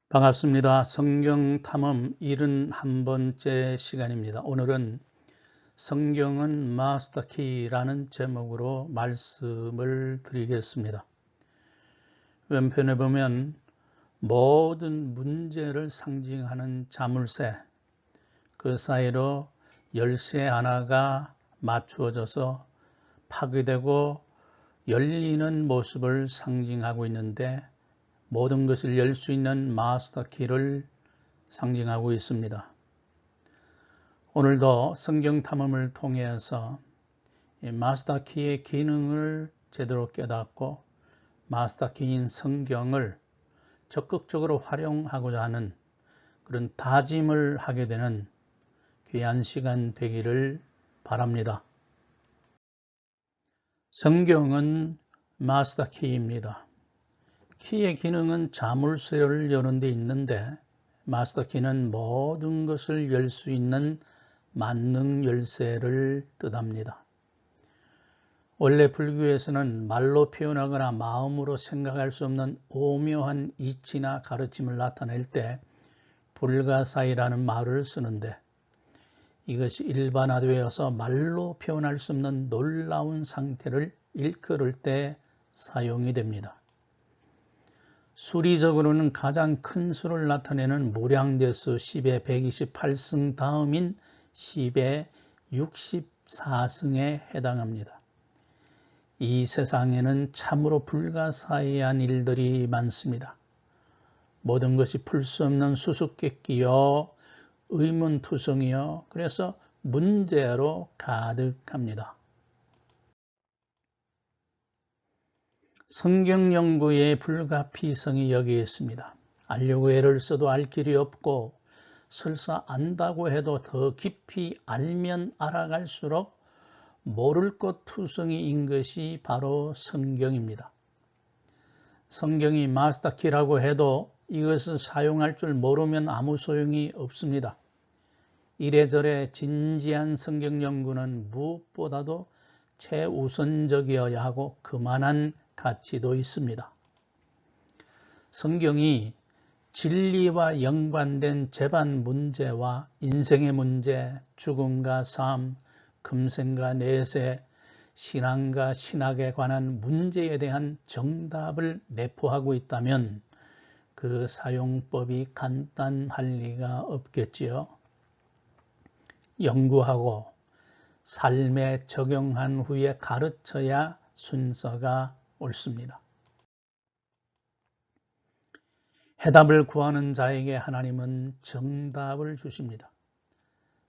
반갑습니다. 성경 탐험 71번째 시간입니다. 오늘은 성경은 마스터키라는 제목으로 말씀을 드리겠습니다. 왼편에 보면 모든 문제를 상징하는 자물쇠, 그 사이로 열쇠 하나가 맞추어져서 파괴되고 열리는 모습을 상징하고 있는데 모든 것을 열 수 있는 마스터키를 상징하고 있습니다. 오늘도 성경 탐험을 통해서 이 마스터키의 기능을 제대로 깨닫고 마스터키인 성경을 적극적으로 활용하고자 하는 그런 다짐을 하게 되는 귀한 시간 되기를 바랍니다. 성경은 마스터키입니다. 키의 기능은 자물쇠를 여는 데 있는데 마스터키는 모든 것을 열 수 있는 만능 열쇠를 뜻합니다. 원래 불교에서는 말로 표현하거나 마음으로 생각할 수 없는 오묘한 이치나 가르침을 나타낼 때 불가사의라는 말을 쓰는데 이것이 일반화되어서 말로 표현할 수 없는 놀라운 상태를 일컬을 때 사용이 됩니다. 수리적으로는 가장 큰 수를 나타내는 무량대수 10의 128승 다음인 10의 64승에 해당합니다. 이 세상에는 참으로 불가사의한 일들이 많습니다. 모든 것이 풀 수 없는 수수께끼요, 의문투성이요, 그래서 문제로 가득합니다. 성경 연구의 불가피성이 여기에 있습니다. 알려고 애를 써도 알 길이 없고 설사 안다고 해도 더 깊이 알면 알아갈수록 모를 것 투성이인 것이 바로 성경입니다. 성경이 마스터키라고 해도 이것을 사용할 줄 모르면 아무 소용이 없습니다. 이래저래 진지한 성경 연구는 무엇보다도 최우선적이어야 하고 그만한 가치도 있습니다. 성경이 진리와 연관된 재반 문제와 인생의 문제, 죽음과 삶, 금생과 내세, 신앙과 신학에 관한 문제에 대한 정답을 내포하고 있다면 그 사용법이 간단할 리가 없겠지요. 연구하고 삶에 적용한 후에 가르쳐야 순서가 옳습니다. 해답을 구하는 자에게 하나님은 정답을 주십니다.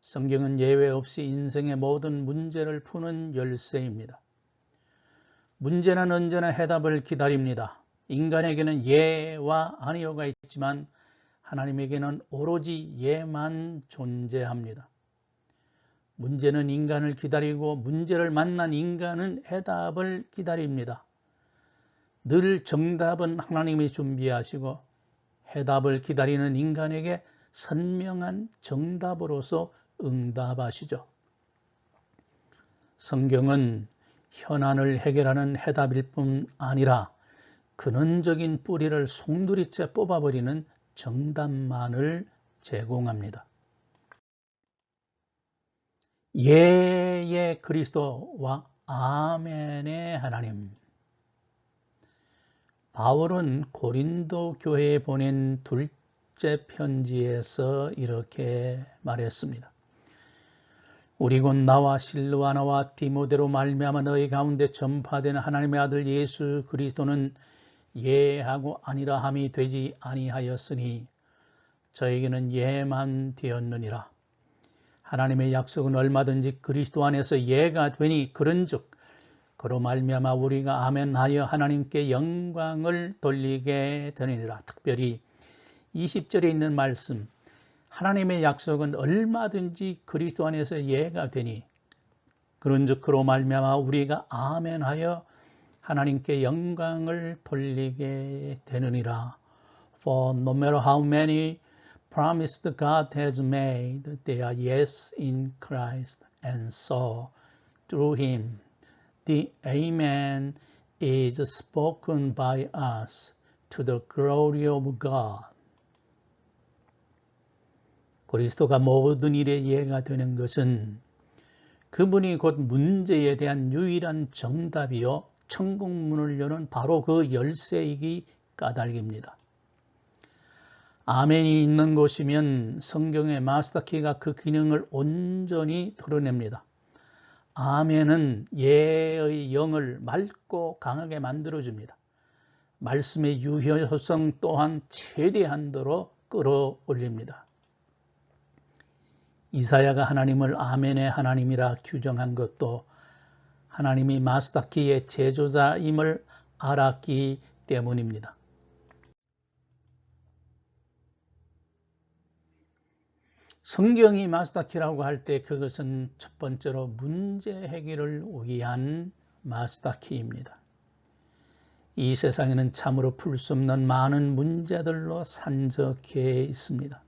성경은 예외 없이 인생의 모든 문제를 푸는 열쇠입니다. 문제는 언제나 해답을 기다립니다. 인간에게는 예와 아니요가 있지만 하나님에게는 오로지 예만 존재합니다. 문제는 인간을 기다리고 문제를 만난 인간은 해답을 기다립니다. 늘 정답은 하나님이 준비하시고 해답을 기다리는 인간에게 선명한 정답으로서 응답하시죠. 성경은 현안을 해결하는 해답일 뿐 아니라 근원적인 뿌리를 송두리째 뽑아버리는 정답만을 제공합니다. 예의 그리스도와 아멘의 하나님. 바울은 고린도 교회에 보낸 둘째 편지에서 이렇게 말했습니다. 우리 곧 나와 실루아나와 디모데로 말미암아 너희 가운데 전파되는 하나님의 아들 예수 그리스도는 예하고 아니라함이 되지 아니하였으니 저에게는 예만 되었느니라. 하나님의 약속은 얼마든지 그리스도 안에서 예가 되니 그런즉 그로 말미암아 우리가 아멘하여 하나님께 영광을 돌리게 되느니라. 특별히 20절에 있는 말씀, 하나님의 약속은 얼마든지 그리스도 안에서 예가 되니 그런즉 그로 말미암아 우리가 아멘하여 하나님께 영광을 돌리게 되느니라. For no matter how many promises God has made, they are yes in Christ, and so through Him the Amen is spoken by us to the glory of God. 그리스도가 모든 일의 이해가 되는 것은 그분이 곧 문제에 대한 유일한 정답이요 천국문을 여는 바로 그 열쇠이기 까닭입니다. 아멘이 있는 곳이면 성경의 마스터키가 그 기능을 온전히 드러냅니다. 아멘은 예의 영을 맑고 강하게 만들어줍니다. 말씀의 유효성 또한 최대한도로 끌어올립니다. 이사야가 하나님을 아멘의 하나님이라 규정한 것도 하나님이 마스터키의 제조자임을 알았기 때문입니다. 성경이 마스터키라고 할 때 그것은 첫 번째로 문제 해결을 위한 마스터키입니다. 이 세상에는 참으로 풀 수 없는 많은 문제들로 산적해 있습니다.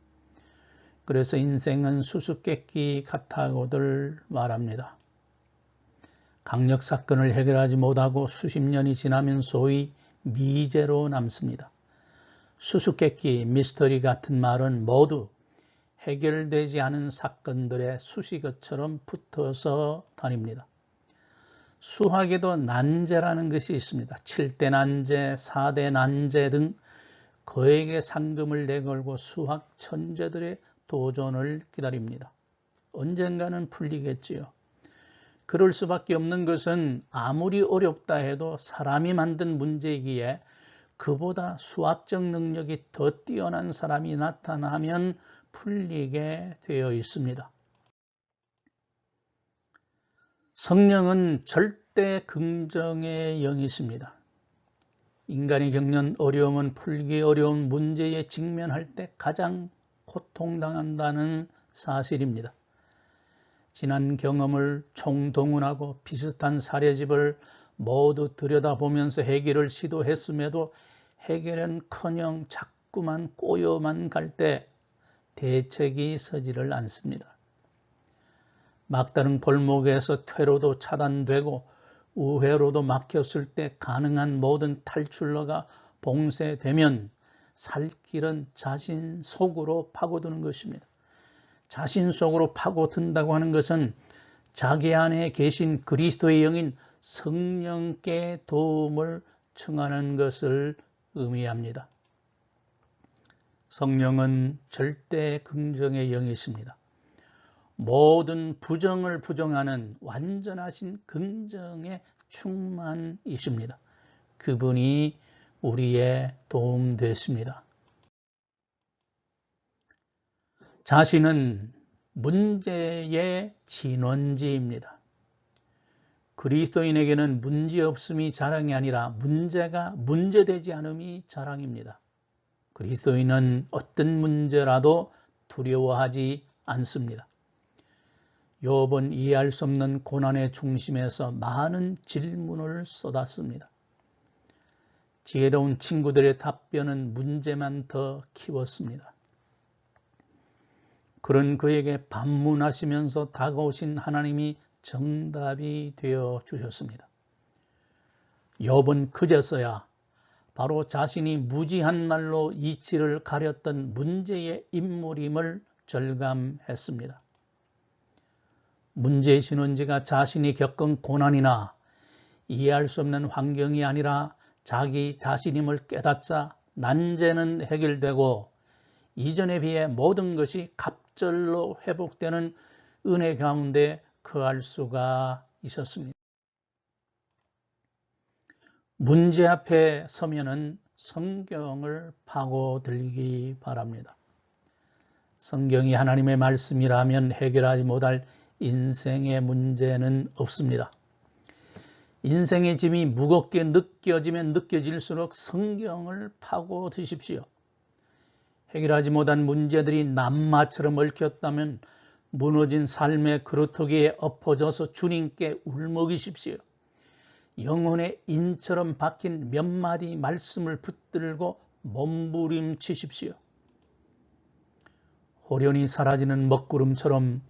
그래서 인생은 수수께끼 같다고들 말합니다. 강력 사건을 해결하지 못하고 수십 년이 지나면 소위 미제로 남습니다. 수수께끼, 미스터리 같은 말은 모두 해결되지 않은 사건들의 수식어처럼 붙어서 다닙니다. 수학에도 난제라는 것이 있습니다. 7대 난제, 4대 난제 등 거액의 상금을 내걸고 수학 천재들의 도전을 기다립니다. 언젠가는 풀리겠지요. 그럴 수밖에 없는 것은 아무리 어렵다 해도 사람이 만든 문제이기에 그보다 수학적 능력이 더 뛰어난 사람이 나타나면 풀리게 되어 있습니다. 성령은 절대 긍정의 영이십니다. 인간이 겪는 어려움은 풀기 어려운 문제에 직면할 때 가장 고통당한다는 사실입니다. 지난 경험을 총동원하고 비슷한 사례집을 모두 들여다보면서 해결을 시도했음에도 해결은커녕 자꾸만 꼬여만 갈 때 대책이 서지를 않습니다. 막다른 골목에서 퇴로도 차단되고 우회로도 막혔을 때 가능한 모든 탈출로가 봉쇄되면 살 길은 자신 속으로 파고드는 것입니다. 자신 속으로 파고든다고 하는 것은 자기 안에 계신 그리스도의 영인 성령께 도움을 청하는 것을 의미합니다. 성령은 절대 긍정의 영이십니다. 모든 부정을 부정하는 완전하신 긍정의 충만이십니다. 그분이 우리의 도움 되십니다. 자신은 문제의 진원지입니다. 그리스도인에게는 문제없음이 자랑이 아니라 문제가 문제되지 않음이 자랑입니다. 그리스도인은 어떤 문제라도 두려워하지 않습니다. 욥은 이해할 수 없는 고난의 중심에서 많은 질문을 쏟았습니다. 지혜로운 친구들의 답변은 문제만 더 키웠습니다. 그런 그에게 반문하시면서 다가오신 하나님이 정답이 되어 주셨습니다. 욥은 그제서야 바로 자신이 무지한 말로 이치를 가렸던 문제의 인물임을 절감했습니다. 문제의 진원지가 자신이 겪은 고난이나 이해할 수 없는 환경이 아니라 자기 자신임을 깨닫자 난제는 해결되고 이전에 비해 모든 것이 갑절로 회복되는 은혜 가운데 거할 수가 있었습니다. 문제 앞에 서면은 성경을 파고들기 바랍니다. 성경이 하나님의 말씀이라면 해결하지 못할 인생의 문제는 없습니다. 인생의 짐이 무겁게 느껴지면 느껴질수록 성경을 파고드십시오. 해결하지 못한 문제들이 남마처럼 얽혔다면 무너진 삶의 그루터기에 엎어져서 주님께 울먹이십시오. 영혼의 인처럼 박힌 몇 마디 말씀을 붙들고 몸부림치십시오. 호련히 사라지는 먹구름처럼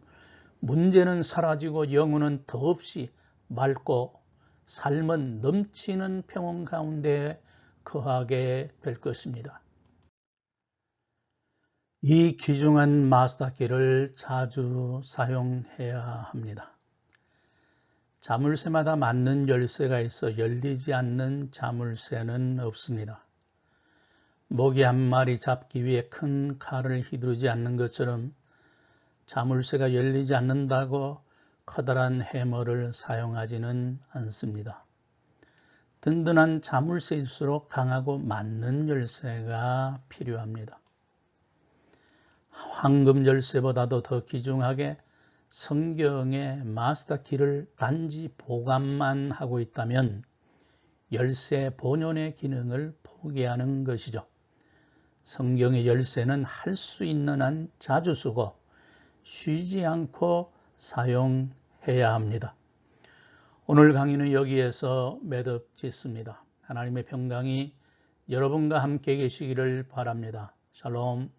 문제는 사라지고 영혼은 더없이 맑고 삶은 넘치는 평온 가운데 거하게 될 것입니다. 이 귀중한 마스터키를 자주 사용해야 합니다. 자물쇠마다 맞는 열쇠가 있어 열리지 않는 자물쇠는 없습니다. 모기 한 마리 잡기 위해 큰 칼을 휘두르지 않는 것처럼 자물쇠가 열리지 않는다고 커다란 해머를 사용하지는 않습니다. 든든한 자물쇠일수록 강하고 맞는 열쇠가 필요합니다. 황금 열쇠보다도 더 귀중하게 성경의 마스터키를 단지 보관만 하고 있다면 열쇠 본연의 기능을 포기하는 것이죠. 성경의 열쇠는 할 수 있는 한 자주 쓰고 쉬지 않고 사용해야 합니다. 오늘 강의는 여기에서 매듭 짓습니다. 하나님의 평강이 여러분과 함께 계시기를 바랍니다. 샬롬.